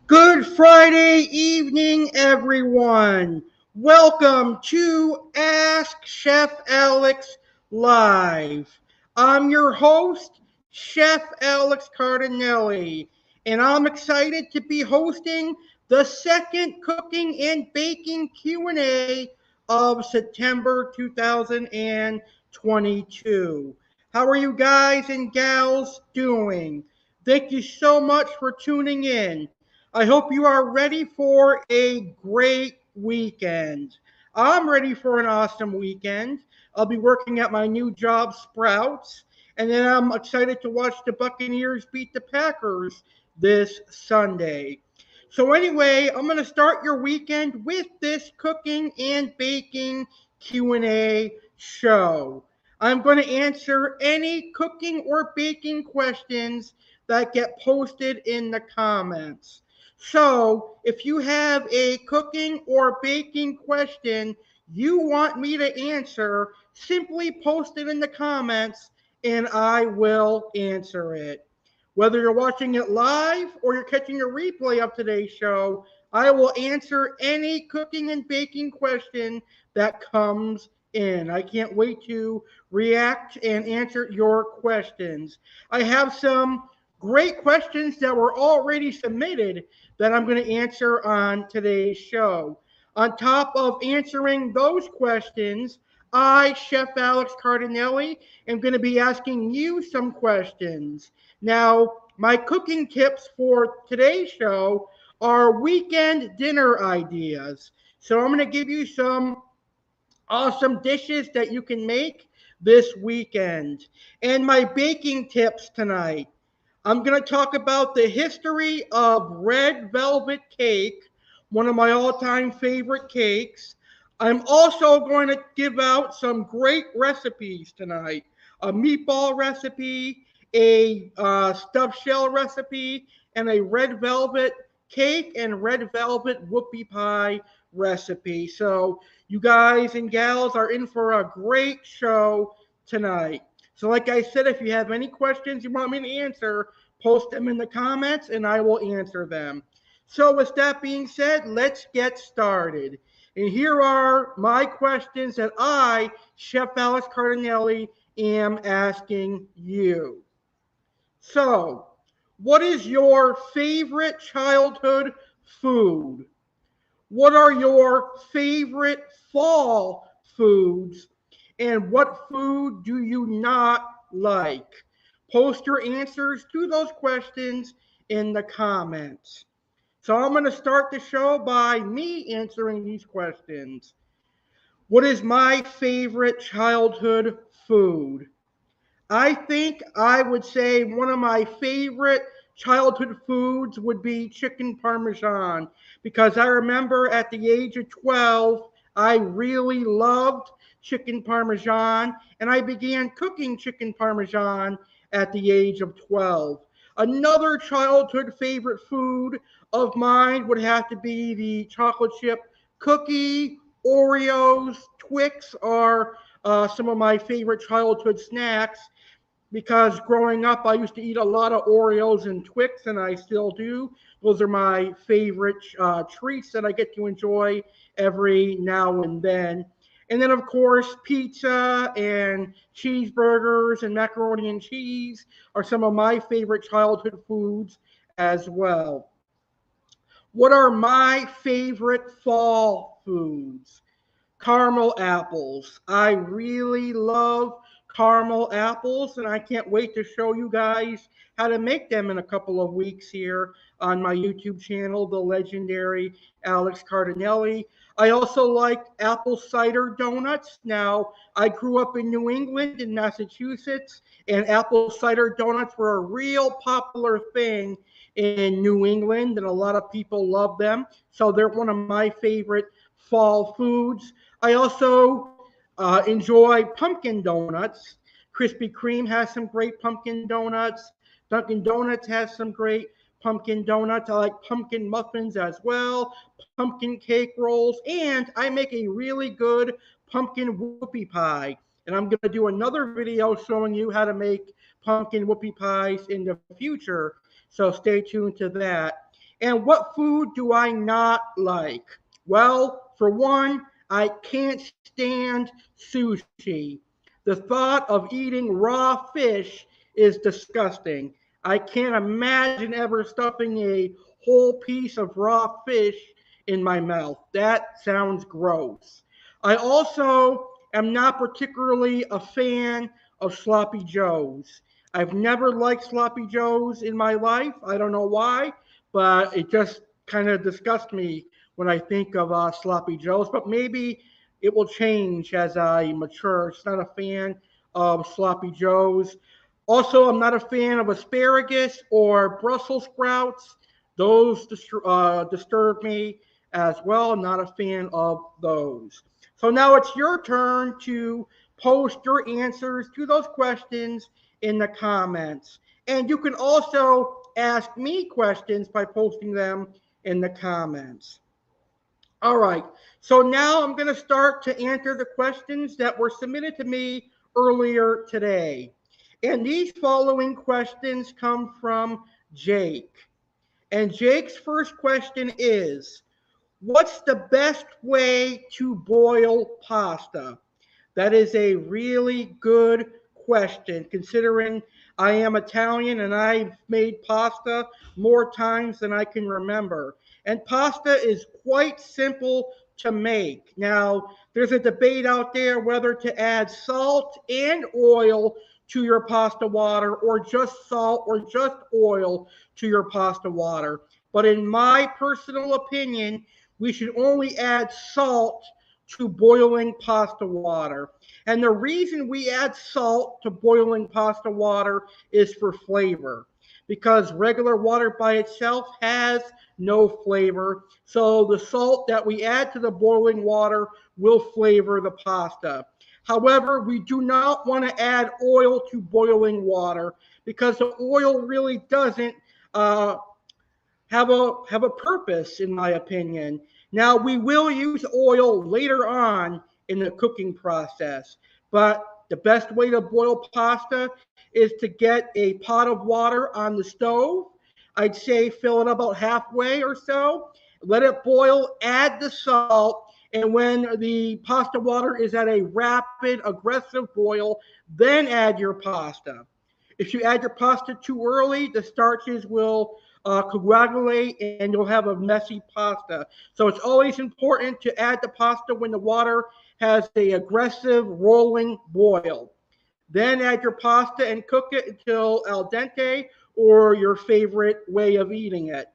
Good Friday evening, everyone. Welcome to Ask Chef Alex Live. I'm your host, Chef Alex Cardinale, and I'm excited to be hosting the second cooking and baking Q&A of September 2022. How are you guys and gals doing? Thank you so much for tuning in. I hope you are ready for a great weekend. I'm ready for an awesome weekend. I'll be working at my new job, Sprouts, and then I'm excited to watch the Buccaneers beat the Packers this Sunday. So anyway, I'm going to start your weekend with this cooking and baking Q&A show. I'm going to answer any cooking or baking questions that get posted in the comments. So, if you have a cooking or baking question you want me to answer, simply post it in the comments and I will answer it. Whether you're watching it live or you're catching a replay of today's show, I will answer any cooking and baking question that comes in. I can't wait to react and answer your questions. I have some great questions that were already submitted that I'm going to answer on today's show. On top of answering those questions, I, Chef Alex Cardinale, am going to be asking you some questions. Now, my cooking tips for today's show are weekend dinner ideas. So I'm going to give you some awesome dishes that you can make this weekend. And my baking tips tonight. I'm going to talk about the history of red velvet cake, one of my all-time favorite cakes. I'm also going to give out some great recipes tonight. A meatball recipe, a stuffed shell recipe, and a red velvet cake and red velvet whoopie pie recipe. So you guys and gals are in for a great show tonight. So like I said, if you have any questions you want me to answer, post them in the comments and I will answer them. So with that being said, let's get started. And here are my questions that I, Chef Alex Cardinale, am asking you. So, what is your favorite childhood food? What are your favorite fall foods? And what food do you not like? Post your answers to those questions in the comments. So I'm going to start the show by me answering these questions. What is my favorite childhood food? I think I would say one of my favorite childhood foods would be chicken parmesan because I remember at the age of 12, I really loved chicken parmesan and I began cooking chicken parmesan at the age of 12. Another childhood favorite food of mine would have to be the chocolate chip cookie. Oreos, Twix are some of my favorite childhood snacks because growing up I used to eat a lot of Oreos and Twix, and I still do. Those are my favorite treats that I get to enjoy every now and then. And then, of course, pizza and cheeseburgers and macaroni and cheese are some of my favorite childhood foods as well. What are my favorite fall foods? Caramel apples. I really love caramel apples, and I can't wait to show you guys how to make them in a couple of weeks here on my YouTube channel, the legendary Alex Cardinale. I also like apple cider donuts. Now, I grew up in New England, in Massachusetts, and apple cider donuts were a real popular thing in New England, and a lot of people love them. So they're one of my favorite fall foods. I also enjoy pumpkin donuts. Krispy Kreme has some great pumpkin donuts. Dunkin' Donuts has some great pumpkin donuts. I like pumpkin muffins as well, pumpkin cake rolls, and I make a really good pumpkin whoopie pie. And I'm going to do another video showing you how to make pumpkin whoopie pies in the future. So stay tuned to that. And what food do I not like? Well, for one, I can't stand sushi. The thought of eating raw fish is disgusting. I can't imagine ever stuffing a whole piece of raw fish in my mouth. That sounds gross. I also am not particularly a fan of sloppy joes. I've never liked sloppy joes in my life. I don't know why, but it just kind of disgusts me when I think of sloppy joes. But maybe it will change as I mature. Just not a fan of sloppy joes. Also, I'm not a fan of asparagus or Brussels sprouts. Those disturb me as well. I'm not a fan of those. So now it's your turn to post your answers to those questions in the comments. And you can also ask me questions by posting them in the comments. All right. So now I'm going to start to answer the questions that were submitted to me earlier today. And these following questions come from Jake. And Jake's first question is, what's the best way to boil pasta? That is a really good question, considering I am Italian and I've made pasta more times than I can remember. And pasta is quite simple to make. Now, there's a debate out there whether to add salt and oil to your pasta water or just salt or just oil to your pasta water. But in my personal opinion, we should only add salt to boiling pasta water. And the reason we add salt to boiling pasta water is for flavor, because regular water by itself has no flavor. So the salt that we add to the boiling water will flavor the pasta. However, we do not want to add oil to boiling water because the oil really doesn't have a purpose, in my opinion. Now, we will use oil later on in the cooking process, but the best way to boil pasta is to get a pot of water on the stove. I'd say fill it about halfway or so, let it boil, add the salt, and when the pasta water is at a rapid, aggressive boil, then add your pasta. If you add your pasta too early, the starches will coagulate and you'll have a messy pasta. So it's always important to add the pasta when the water has a aggressive rolling boil. Then add your pasta and cook it until al dente or your favorite way of eating it.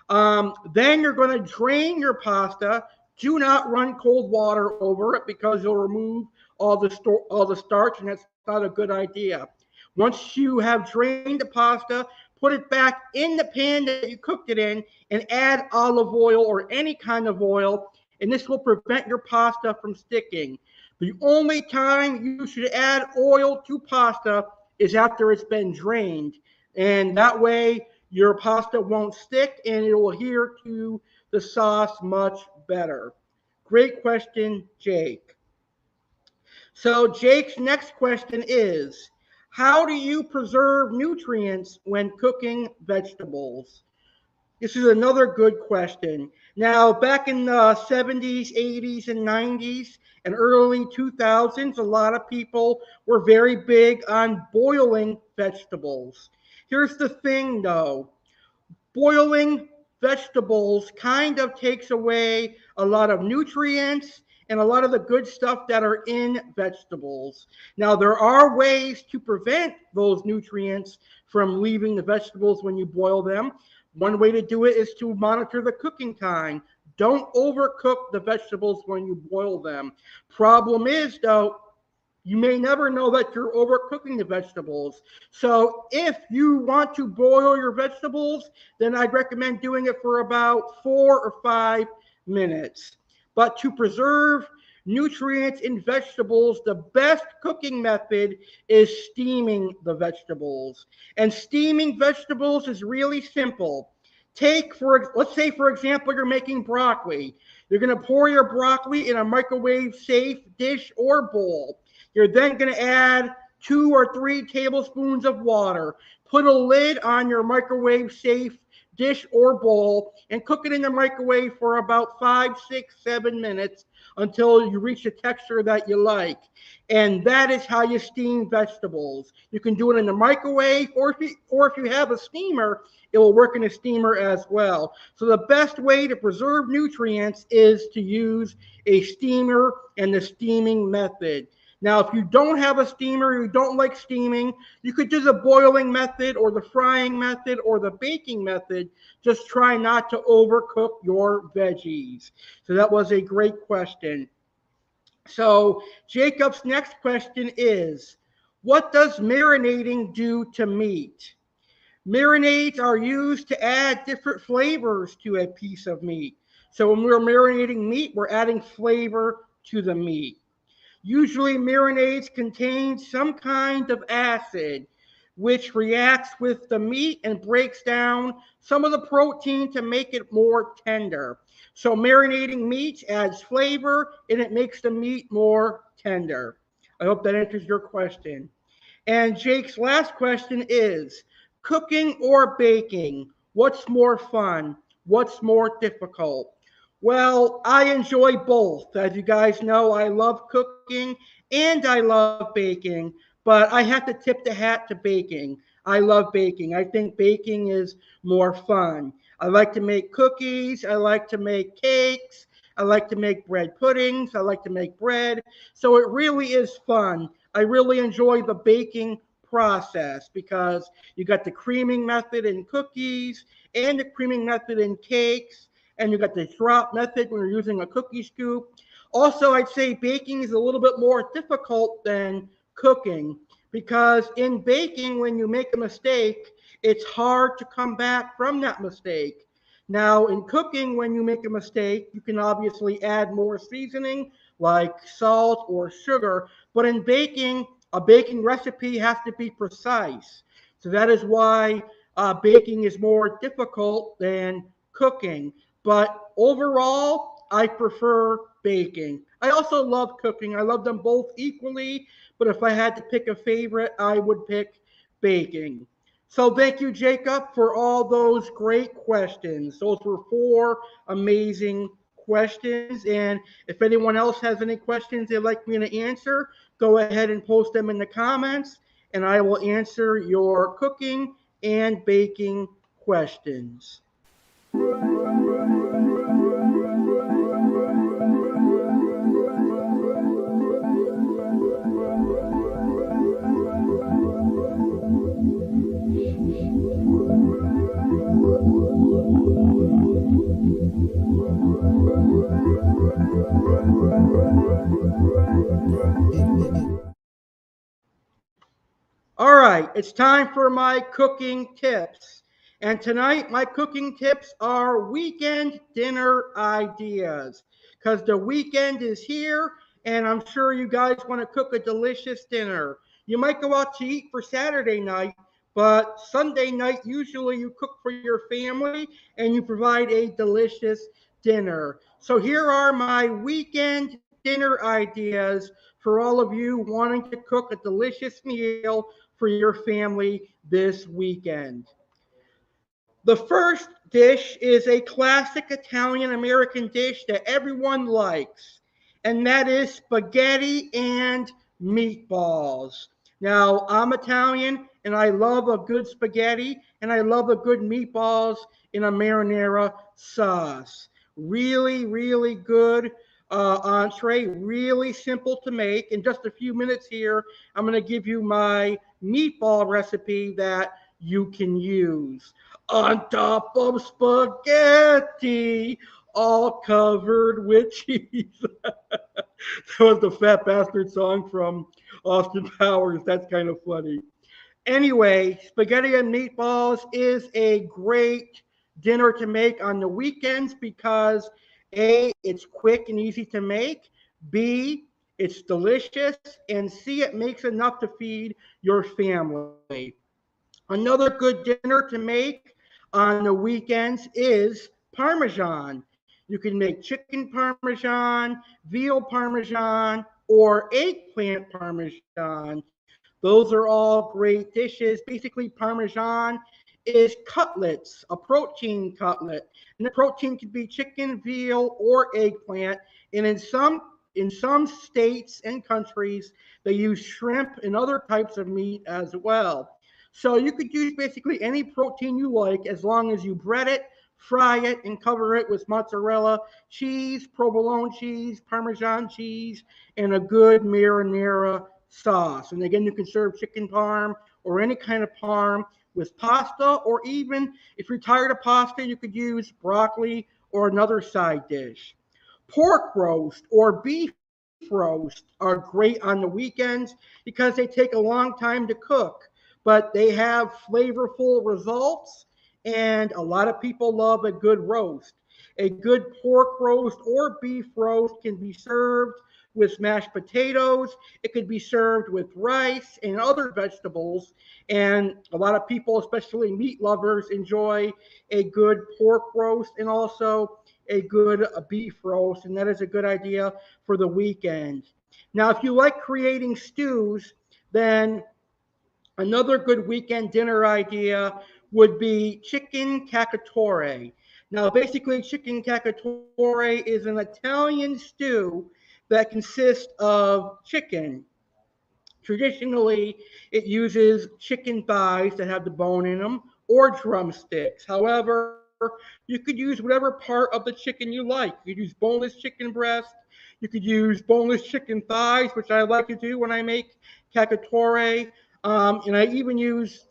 Then you're going to drain your pasta. Do not run cold water over it because you'll remove all the starch, and that's not a good idea. Once you have drained the pasta, put it back in the pan that you cooked it in, and add olive oil or any kind of oil, and this will prevent your pasta from sticking. The only time you should add oil to pasta is after it's been drained, and that way your pasta won't stick and it will adhere to the sauce much better. Great question, Jake. So, Jake's next question is, how do you preserve nutrients when cooking vegetables? This is another good question. Now, back in the 70s, 80s, and 90s, and early 2000s, a lot of people were very big on boiling vegetables. Here's the thing though, boiling vegetables kind of takes away a lot of nutrients and a lot of the good stuff that are in vegetables. Now, there are ways to prevent those nutrients from leaving the vegetables when you boil them. One way to do it is to monitor the cooking time. Don't overcook the vegetables when you boil them. Problem is, though, you may never know that you're overcooking the vegetables. So if you want to boil your vegetables, then I'd recommend doing it for about 4 or 5 minutes. But to preserve nutrients in vegetables, the best cooking method is steaming the vegetables. And steaming vegetables is really simple. Let's say, for example, you're making broccoli. You're going to pour your broccoli in a microwave safe dish or bowl. You're then going to add 2 or 3 tablespoons of water. Put a lid on your microwave safe dish or bowl and cook it in the microwave for about 5, 6, 7 minutes until you reach a texture that you like. And that is how you steam vegetables. You can do it in the microwave, or if you have a steamer, it will work in a steamer as well. So the best way to preserve nutrients is to use a steamer and the steaming method. Now, if you don't have a steamer, you don't like steaming, you could do the boiling method or the frying method or the baking method. Just try not to overcook your veggies. So that was a great question. So Jacob's next question is, what does marinating do to meat? Marinades are used to add different flavors to a piece of meat. So when we're marinating meat, we're adding flavor to the meat. Usually marinades contain some kind of acid which reacts with the meat and breaks down some of the protein to make it more tender. So marinating meat adds flavor and it makes the meat more tender. I hope that answers your question. And Jake's last question is, cooking or baking? What's more fun? What's more difficult? Well, I enjoy both. As you guys know, I love cooking and I love baking, but I have to tip the hat to baking. I love baking. I think baking is more fun. I like to make cookies. I like to make cakes. I like to make bread puddings. I like to make bread. So it really is fun. I really enjoy the baking process because you got the creaming method in cookies and the creaming method in cakes, and you got the drop method when you're using a cookie scoop. Also, I'd say baking is a little bit more difficult than cooking because in baking, when you make a mistake, it's hard to come back from that mistake. Now, in cooking, when you make a mistake, you can obviously add more seasoning like salt or sugar, but in baking, a baking recipe has to be precise. So that is why baking is more difficult than cooking. But overall, I prefer baking. I also love cooking. I love them both equally, but if I had to pick a favorite, I would pick baking. So thank you, Jacob, for all those great questions. Those were 4 amazing questions. And if anyone else has any questions they'd like me to answer, go ahead and post them in the comments, and I will answer your cooking and baking questions. All right, it's time for my cooking tips. And tonight, my cooking tips are weekend dinner ideas. Because the weekend is here, and I'm sure you guys want to cook a delicious dinner. You might go out to eat for Saturday night, but Sunday night, usually you cook for your family and you provide a delicious dinner. So here are my weekend dinner ideas for all of you wanting to cook a delicious meal for your family this weekend. The first dish is a classic Italian American dish that everyone likes, and that is spaghetti and meatballs. Now, I'm Italian and I love a good spaghetti and I love a good meatballs in a marinara sauce. Really, really good entree, really simple to make. In just a few minutes here, I'm going to give you my meatball recipe that you can use on top of spaghetti, all covered with cheese. That was the Fat Bastard song from Austin Powers. That's kind of funny. Anyway, spaghetti and meatballs is a great dinner to make on the weekends because A, it's quick and easy to make, B, it's delicious, and C, it makes enough to feed your family. Another good dinner to make on the weekends is Parmesan. You can make chicken Parmesan, veal Parmesan, or eggplant Parmesan. Those are all great dishes. Basically, Parmesan is cutlets, a protein cutlet. And the protein could be chicken, veal, or eggplant. And in some states and countries, they use shrimp and other types of meat as well. So you could use basically any protein you like as long as you bread it, fry it, and cover it with mozzarella cheese, provolone cheese, Parmesan cheese, and a good marinara sauce. And again, you can serve chicken parm or any kind of parm with pasta, or even if you're tired of pasta, you could use broccoli or another side dish. Pork roast or beef roast are great on the weekends because they take a long time to cook, but they have flavorful results, and a lot of people love a good roast. A good pork roast or beef roast can be served with mashed potatoes. It could be served with rice and other vegetables. And a lot of people, especially meat lovers, enjoy a good pork roast and also a good beef roast. And that is a good idea for the weekend. Now, if you like creating stews, then another good weekend dinner idea would be chicken cacciatore. Now, basically, chicken cacciatore is an Italian stew that consists of chicken. Traditionally, it uses chicken thighs that have the bone in them or drumsticks. However, you could use whatever part of the chicken you like. You could use boneless chicken breast. You could use boneless chicken thighs, which I like to do when I make cacciatore. And I even use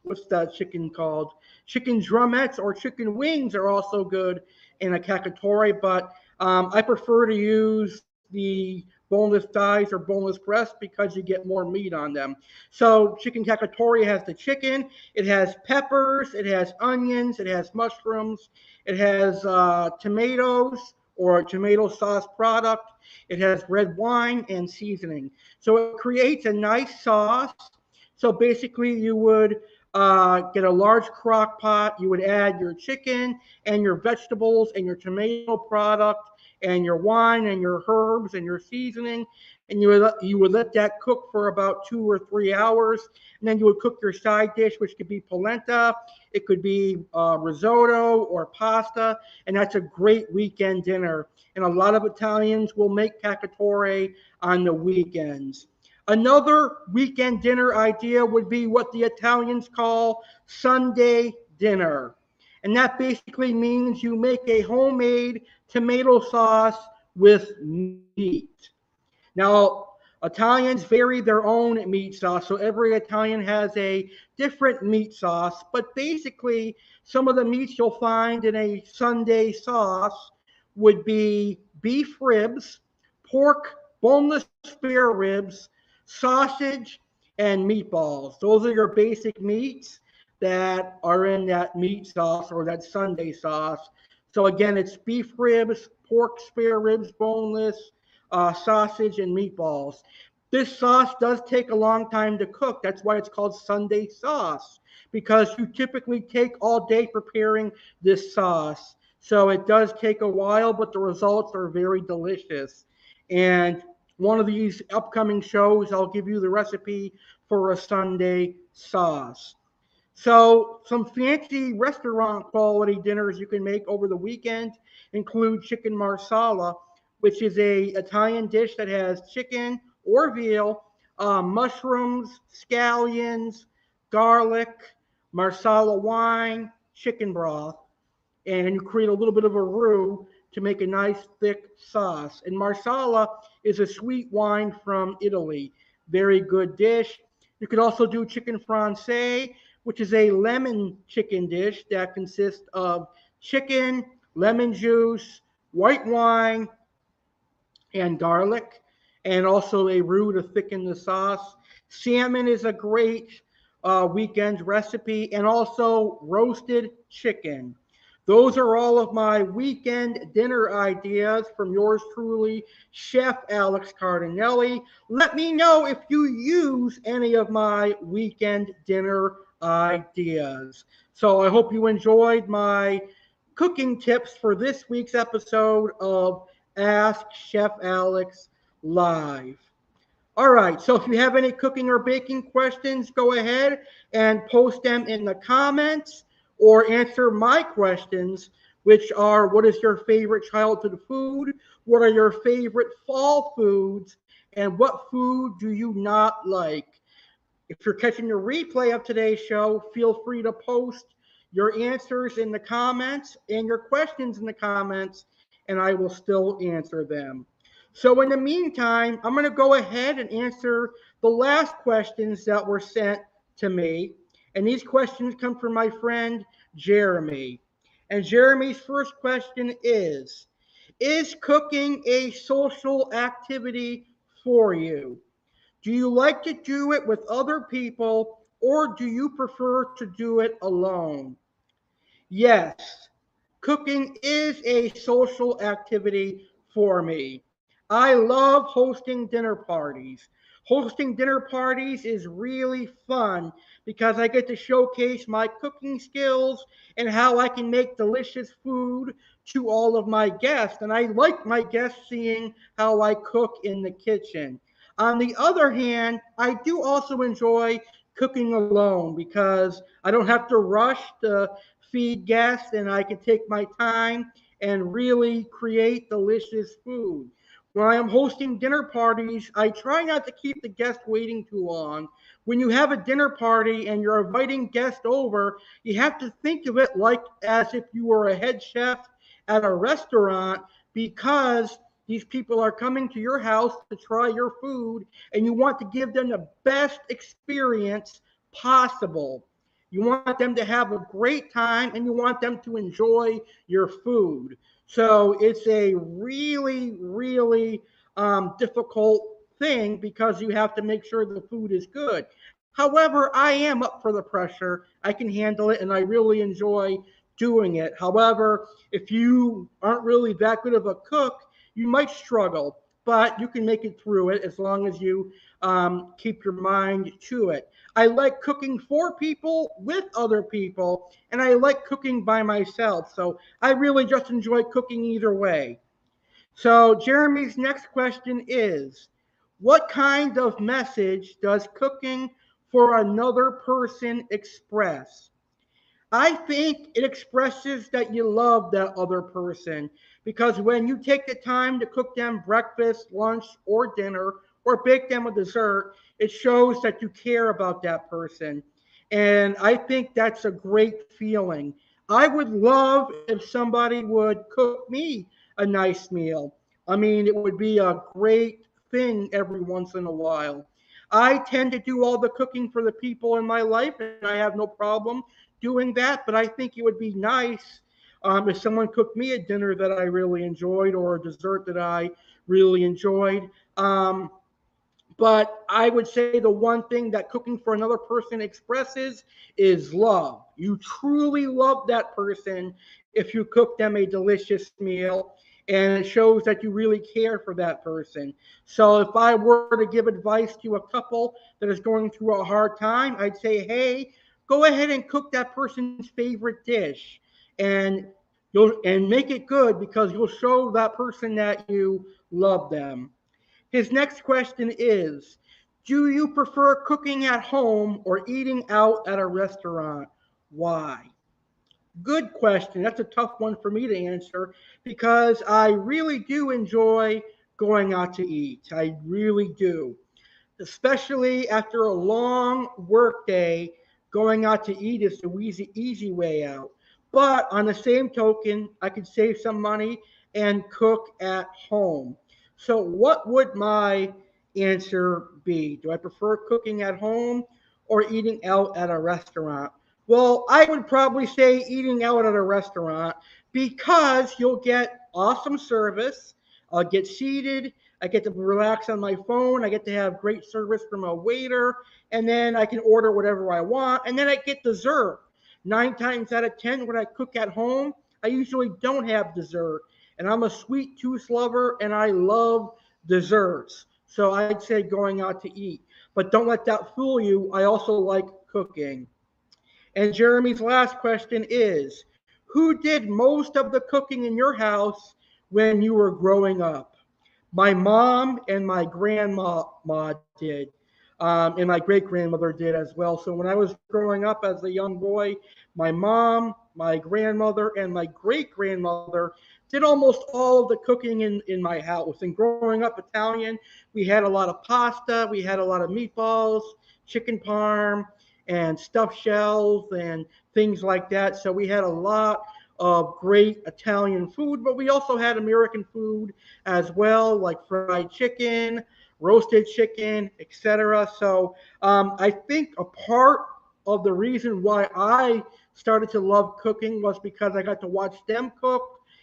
what's that chicken called? Chicken drumettes or chicken wings are also good in a cacciatore, but I prefer to use the boneless thighs or boneless breasts because you get more meat on them. So chicken cacciatore has the chicken, it has peppers, it has onions, it has mushrooms, it has tomatoes or a tomato sauce product, it has red wine and seasoning. So it creates a nice sauce. So basically, you would get a large crock pot. You would add your chicken and your vegetables and your tomato product and your wine and your herbs and your seasoning, and you would let that cook for about 2 or 3 hours. And then you would cook your side dish, which could be polenta, it could be risotto or pasta, and that's a great weekend dinner. And a lot of Italians will make cacciatore on the weekends. Another weekend dinner idea would be what the Italians call Sunday dinner. And that basically means you make a homemade tomato sauce with meat. Now, Italians vary their own meat sauce, so every Italian has a different meat sauce. But basically, some of the meats you'll find in a Sunday sauce would be beef ribs, pork, boneless spare ribs, sausage, and meatballs. Those are your basic meats that are in that meat sauce or that Sunday sauce. So again, it's beef ribs, pork spare ribs, boneless, sausage, and meatballs. This sauce does take a long time to cook. That's why it's called Sunday sauce, because you typically take all day preparing this sauce. So it does take a while, but the results are very delicious. And one of these upcoming shows, I'll give you the recipe for a Sunday sauce. So, some fancy restaurant quality dinners you can make over the weekend include chicken marsala, which is a Italian dish that has chicken or veal, mushrooms, scallions, garlic, marsala wine, chicken broth, and you create a little bit of a roux to make a nice thick sauce. And marsala is a sweet wine from Italy. Very good dish. You could also do chicken francais, which is a lemon chicken dish that consists of chicken, lemon juice, white wine, and garlic, and also a roux to thicken the sauce. Salmon is a great weekend recipe, and also roasted chicken. Those are all of my weekend dinner ideas from yours truly, Chef Alex Cardinale. Let me know if you use any of my weekend dinner ideas. So I hope you enjoyed my cooking tips for this week's episode of Ask Chef Alex Live. All right, so if you have any cooking or baking questions, go ahead and post them in the comments or answer my questions, which are: what is your favorite childhood food? What are your favorite fall foods? And what food do you not like? If you're catching a replay of today's show, feel free to post your answers in the comments and your questions in the comments, and I will still answer them. So, in the meantime, I'm going to go ahead and answer the last questions that were sent to me. And these questions come from my friend Jeremy. And Jeremy's first question is cooking a social activity for you? Do you like to do it with other people, or do you prefer to do it alone? Yes, cooking is a social activity for me. I love hosting dinner parties. Hosting dinner parties is really fun because I get to showcase my cooking skills and how I can make delicious food to all of my guests. And I like my guests seeing how I cook in the kitchen. On the other hand, I do also enjoy cooking alone because I don't have to rush to feed guests, and I can take my time and really create delicious food. When I am hosting dinner parties, I try not to keep the guests waiting too long. When you have a dinner party and you're inviting guests over, you have to think of it like as if you were a head chef at a restaurant, because these people are coming to your house to try your food, and you want to give them the best experience possible. You want them to have a great time, and you want them to enjoy your food. So it's a really, really difficult thing because you have to make sure the food is good. However, I am up for the pressure. I can handle it, and I really enjoy doing it. However, if you aren't really that good of a cook, you might struggle, but you can make it through it as long as you keep your mind to it. I like cooking for people, with other people, and I like cooking by myself. So I really just enjoy cooking either way. So Jeremy's next question is, what kind of message does cooking for another person express? I think it expresses that you love that other person, because when you take the time to cook them breakfast, lunch, or dinner, or bake them a dessert, it shows that you care about that person. And I think that's a great feeling. I would love if somebody would cook me a nice meal. I mean, it would be a great thing every once in a while. I tend to do all the cooking for the people in my life, and I have no problem doing that. But I think it would be nice if someone cooked me a dinner that I really enjoyed or a dessert that I really enjoyed. But I would say the one thing that cooking for another person expresses is love. You truly love that person if you cook them a delicious meal, and it shows that you really care for that person. So if I were to give advice to a couple that is going through a hard time, I'd say, hey, go ahead and cook that person's favorite dish, and and make it good because you'll show that person that you love them. His next question is, do you prefer cooking at home or eating out at a restaurant? Why? Good question. That's a tough one for me to answer because I really do enjoy going out to eat. I really do, especially after a long work day. Going out to eat is the easy way out. But on the same token, I could save some money and cook at home. So, what would my answer be? Do I prefer cooking at home or eating out at a restaurant? Well, I would probably say eating out at a restaurant because you'll get awesome service. I'll get seated. I get to relax on my phone. I get to have great service from a waiter, and then I can order whatever I want, and then I get dessert. 9 times out of 10, when I cook at home, I usually don't have dessert, and I'm a sweet tooth lover, and I love desserts. So I'd say going out to eat. But don't let that fool you. I also like cooking. And Jeremy's last question is, who did most of the cooking in your house when you were growing up? My mom and my grandma did, and my great grandmother did as well. So when I was growing up as a young boy, my mom, my grandmother, and my great grandmother did almost all of the cooking in my house. And growing up Italian, we had a lot of pasta, we had a lot of meatballs, chicken parm, and stuffed shells and things like that. So we had a lot of great Italian food, but we also had American food as well, like fried chicken, roasted chicken, etc. So I think a part of the reason why I started to love cooking was because I got to watch them cook,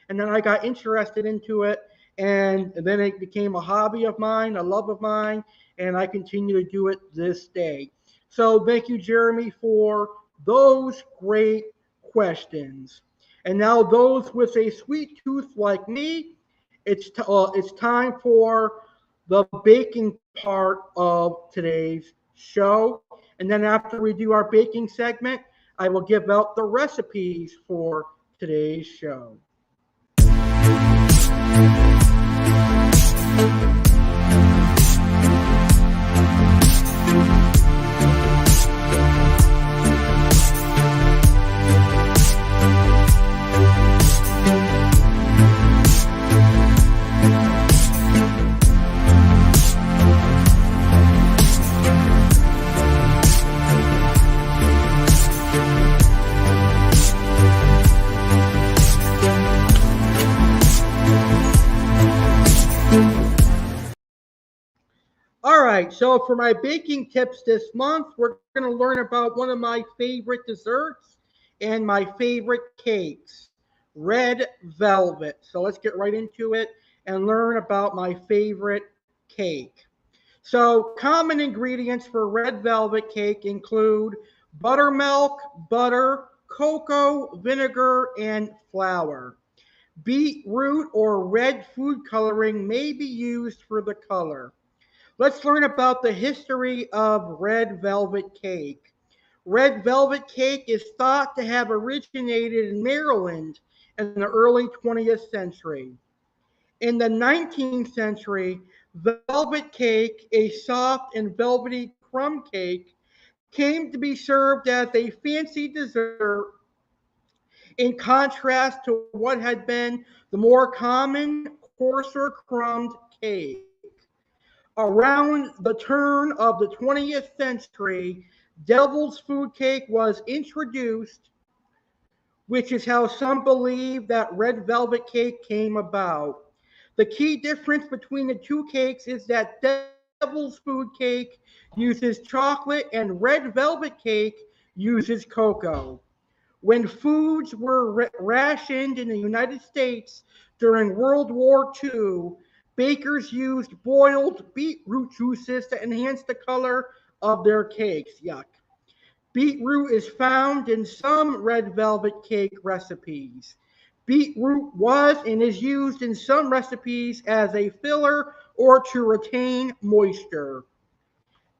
and then I got interested into it, and then it became a hobby of mine, a love of mine, and I continue to do it this day. So thank you, Jeremy, for those great questions. And now those with a sweet tooth like me, it's time for the baking part of today's show. And then after we do our baking segment, I will give out the recipes for today's show. All right, so for my baking tips this month, we're going to learn about one of my favorite desserts and my favorite cakes, red velvet. So let's get right into it and learn about my favorite cake. So, common ingredients for red velvet cake include buttermilk, butter, cocoa, vinegar, and flour. Beetroot or red food coloring may be used for the color. Let's learn about the history of red velvet cake. Red velvet cake is thought to have originated in Maryland in the early 20th century. In the 19th century, velvet cake, a soft and velvety crumb cake, came to be served as a fancy dessert in contrast to what had been the more common, coarser crumbed cake. Around the turn of the 20th century, Devil's food cake was introduced, which is how some believe that red velvet cake came about. The key difference between the two cakes is that Devil's food cake uses chocolate and red velvet cake uses cocoa. When foods were rationed in the United States during World War II, bakers used boiled beetroot juices to enhance the color of their cakes. Yuck. Beetroot is found in some red velvet cake recipes. Beetroot was and is used in some recipes as a filler or to retain moisture.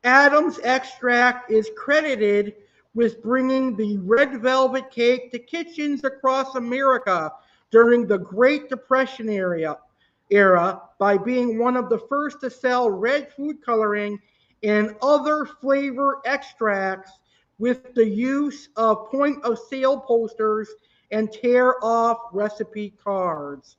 Adams extract is credited with bringing the red velvet cake to kitchens across America during the Great Depression era by being one of the first to sell red food coloring and other flavor extracts with the use of point of sale posters and tear off recipe cards.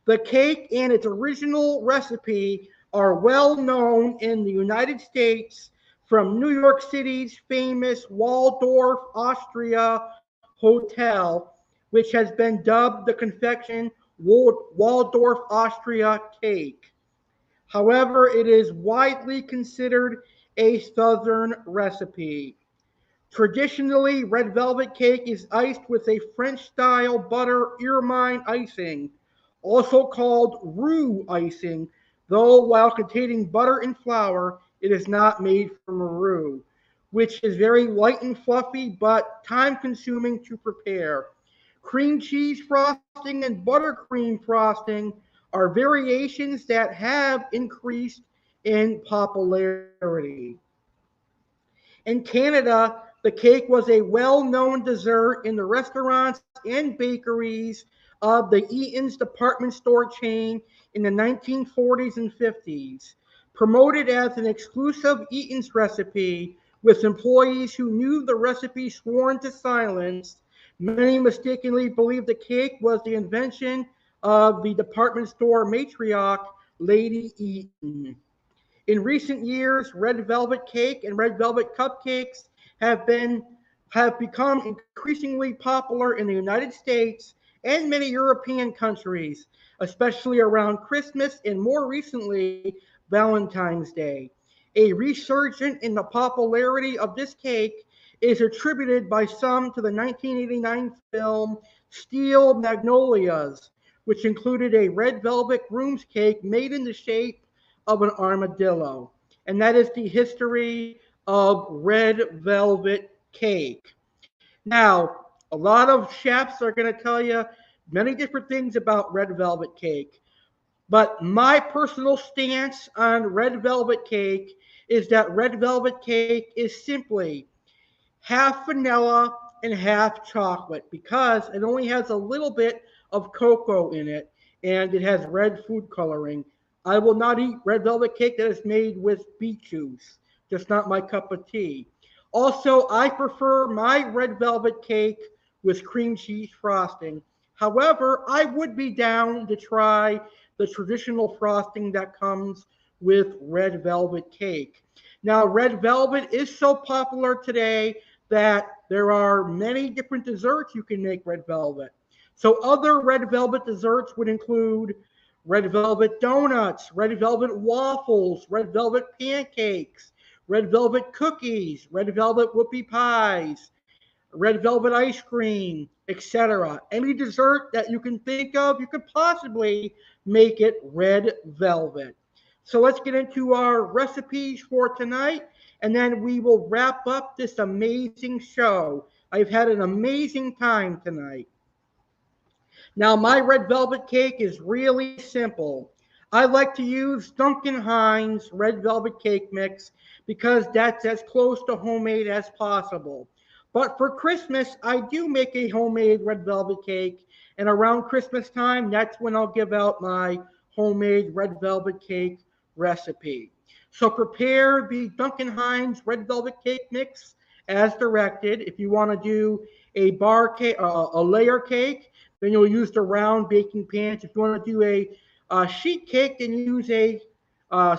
The cake and its original recipe are well known in the United States, from New York City's famous Waldorf Astoria Hotel, which has been dubbed the confection Waldorf Astoria cake. However, it is widely considered a Southern recipe. Traditionally, red velvet cake is iced with a French style butter ermine icing, also called roux icing, though while containing butter and flour, it is not made from a roux, which is very light and fluffy but time consuming to prepare. Cream cheese frosting and buttercream frosting are variations that have increased in popularity. In Canada, the cake was a well known dessert in the restaurants and bakeries of the Eaton's department store chain in the 1940s and 50s. Promoted as an exclusive Eaton's recipe with employees who knew the recipe sworn to silence, many mistakenly believed the cake was the invention of the department store matriarch, Lady Eaton. In recent years, red velvet cake and red velvet cupcakes have been have become increasingly popular in the United States and many European countries, especially around Christmas and more recently Valentine's Day. A resurgence in the popularity of this cake is attributed by some to the 1989 film Steel Magnolias, which included a red velvet groom's cake made in the shape of an armadillo. And that is the history of red velvet cake. Now, a lot of chefs are going to tell you many different things about red velvet cake. But my personal stance on red velvet cake is that red velvet cake is simply half vanilla and half chocolate because it only has a little bit of cocoa in it and it has red food coloring. I will not eat red velvet cake that is made with beet juice. Just not my cup of tea. Also, I prefer my red velvet cake with cream cheese frosting. However, I would be down to try the traditional frosting that comes with red velvet cake. Now, red velvet is so popular today that there are many different desserts you can make red velvet. So other red velvet desserts would include red velvet donuts, red velvet waffles, red velvet pancakes, red velvet cookies, red velvet whoopie pies, red velvet ice cream, etc. Any dessert that you can think of, you could possibly make it red velvet. So let's get into our recipes for tonight, and then we will wrap up this amazing show. I've had an amazing time tonight. Now, my red velvet cake is really simple. I like to use Duncan Hines red velvet cake mix because that's as close to homemade as possible. But for Christmas, I do make a homemade red velvet cake, and around Christmas time, that's when I'll give out my homemade red velvet cake recipe. So prepare the Duncan Hines red velvet cake mix as directed. If you want to do a bar cake, a layer cake, then you'll use the round baking pans. If you want to do a sheet cake, then use a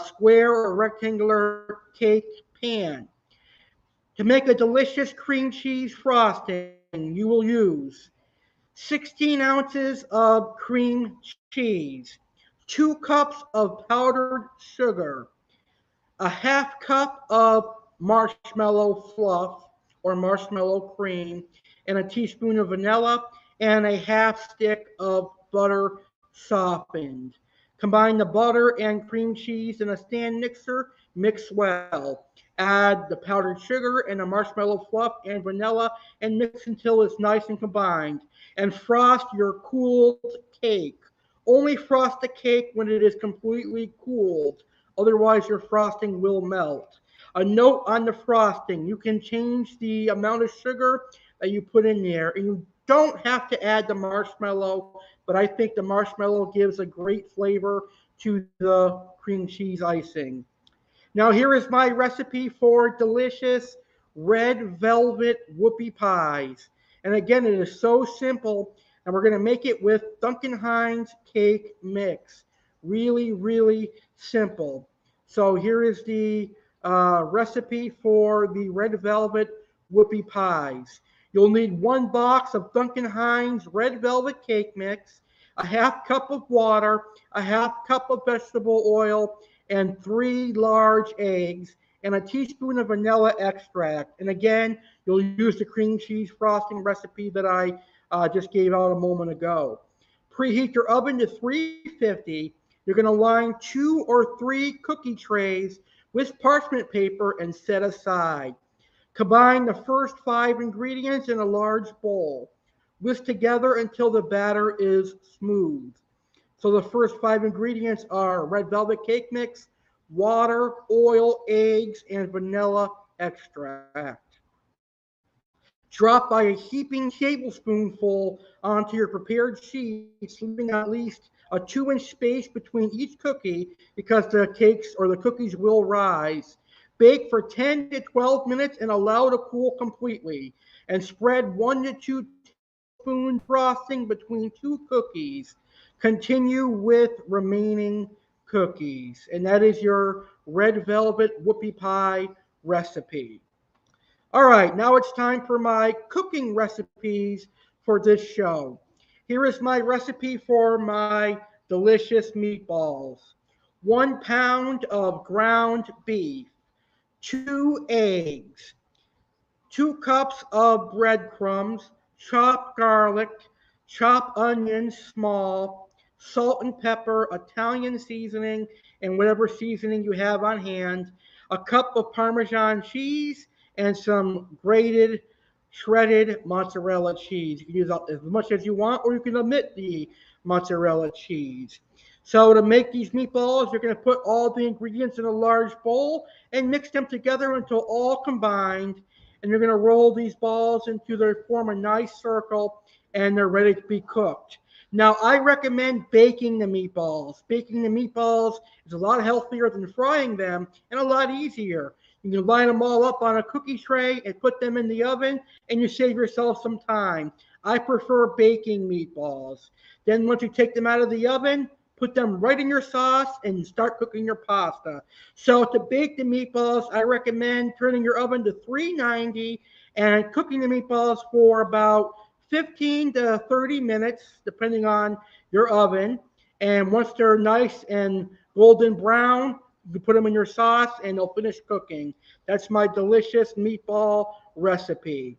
square or rectangular cake pan. To make a delicious cream cheese frosting, you will use 16 ounces of cream cheese, 2 cups of powdered sugar, a half cup of marshmallow fluff or marshmallow cream, and a teaspoon of vanilla, and a half stick of butter softened. Combine the butter and cream cheese in a stand mixer, mix well. Add the powdered sugar and the marshmallow fluff and vanilla and mix until it's nice and combined. And frost your cooled cake. Only frost the cake when it is completely cooled. Otherwise, your frosting will melt. A note on the frosting, you can change the amount of sugar that you put in there, and you don't have to add the marshmallow, but I think the marshmallow gives a great flavor to the cream cheese icing. Now, here is my recipe for delicious red velvet whoopie pies. And again, it is so simple, and we're going to make it with Duncan Hines cake mix. Really, really simple. So, here is the recipe for the red velvet whoopie pies. You'll need 1 box of Duncan Hines red velvet cake mix, a half cup of water, a half cup of vegetable oil, and 3 large eggs, and a teaspoon of vanilla extract. And again, you'll use the cream cheese frosting recipe that I just gave out a moment ago. Preheat your oven to 350. You're going to line 2 or 3 cookie trays with parchment paper and set aside. Combine the first 5 ingredients in a large bowl. Whisk together until the batter is smooth. So the first 5 ingredients are red velvet cake mix, water, oil, eggs, and vanilla extract. Drop by a heaping tablespoonful onto your prepared sheets, leaving at least a 2-inch space between each cookie because the cakes or the cookies will rise. Bake for 10 to 12 minutes and allow to cool completely. And spread 1 to 2 tablespoons frosting between 2 cookies. Continue with remaining cookies. And that is your red velvet whoopie pie recipe. All right, now it's time for my cooking recipes for this show. Here is my recipe for my delicious meatballs: 1 pound of ground beef, 2 eggs, 2 cups of breadcrumbs, chopped garlic, chopped onions small, salt and pepper, Italian seasoning, and whatever seasoning you have on hand, a cup of Parmesan cheese, and some grated, shredded mozzarella cheese. You can use as much as you want, or you can omit the mozzarella cheese. So to make these meatballs, you're going to put all the ingredients in a large bowl and mix them together until all combined, and you're going to roll these balls into their form a nice circle, and they're ready to be cooked. Now, I recommend baking the meatballs. Baking the meatballs is a lot healthier than frying them and a lot easier. You can line them all up on a cookie tray and put them in the oven, and you save yourself some time. I prefer baking meatballs. Then once you take them out of the oven, put them right in your sauce and start cooking your pasta. So to bake the meatballs, I recommend turning your oven to 390 and cooking the meatballs for about 15 to 30 minutes, depending on your oven. And once they're nice and golden brown, you put them in your sauce and they'll finish cooking. That's my delicious meatball recipe.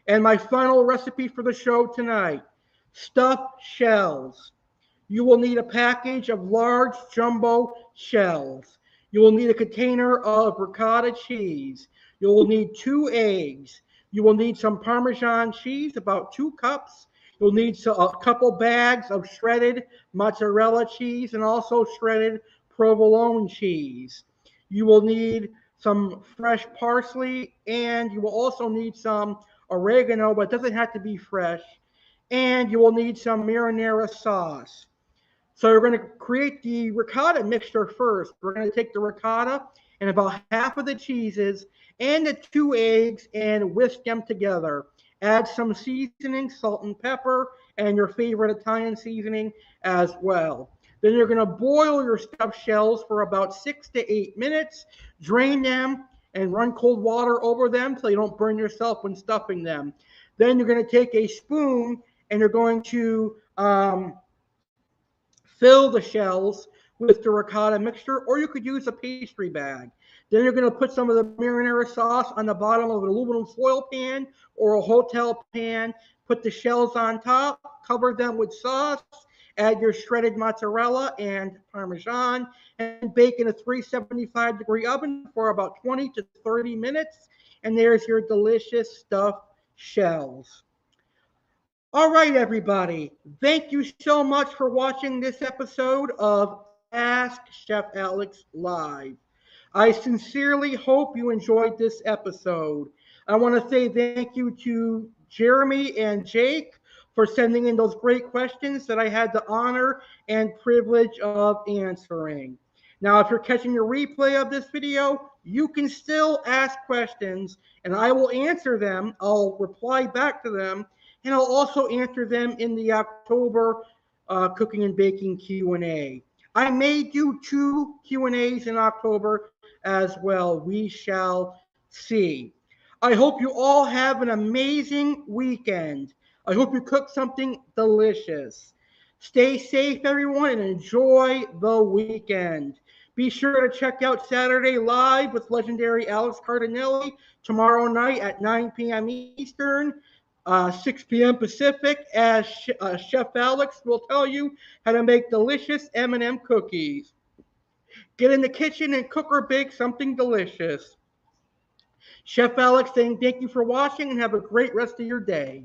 And my final recipe for the show tonight: stuffed shells. You will need a package of large jumbo shells. You will need a container of ricotta cheese. You will need 2 eggs. You will need some Parmesan cheese, about 2 cups. You'll need a couple bags of shredded mozzarella cheese and also shredded provolone cheese. You will need some fresh parsley, and you will also need some oregano, but it doesn't have to be fresh. And you will need some marinara sauce. So we're going to create the ricotta mixture first. We're going to take the ricotta and about half of the cheeses and the 2 eggs and whisk them together. Add some seasoning, salt and pepper, and your favorite Italian seasoning as well. Then you're going to boil your stuffed shells for about 6 to 8 minutes. Drain them and run cold water over them so you don't burn yourself when stuffing them. Then you're going to take a spoon and you're going to fill the shells with the ricotta mixture, or you could use a pastry bag. Then you're going to put some of the marinara sauce on the bottom of an aluminum foil pan or a hotel pan. Put the shells on top, cover them with sauce, add your shredded mozzarella and parmesan, and bake in a 375-degree oven for about 20 to 30 minutes. And there's your delicious stuffed shells. All right, everybody. Thank you so much for watching this episode of Ask Chef Alex Live. I sincerely hope you enjoyed this episode. I want to say thank you to Jeremy and Jake for sending in those great questions that I had the honor and privilege of answering. Now, if you're catching a replay of this video, you can still ask questions and I will answer them. I'll reply back to them, and I'll also answer them in the October cooking and baking Q&A. I may do 2 Q&As in October as well. We shall see. I hope you all have an amazing weekend. I hope you cook something delicious. Stay safe, everyone, and enjoy the weekend. Be sure to check out Saturday Live with legendary Alex Cardinale tomorrow night at 9 p.m. Eastern, 6 p.m. Pacific, as Chef Alex will tell you how to make delicious M&M cookies. Get in the kitchen and cook or bake something delicious. Chef Alex saying thank you for watching and have a great rest of your day.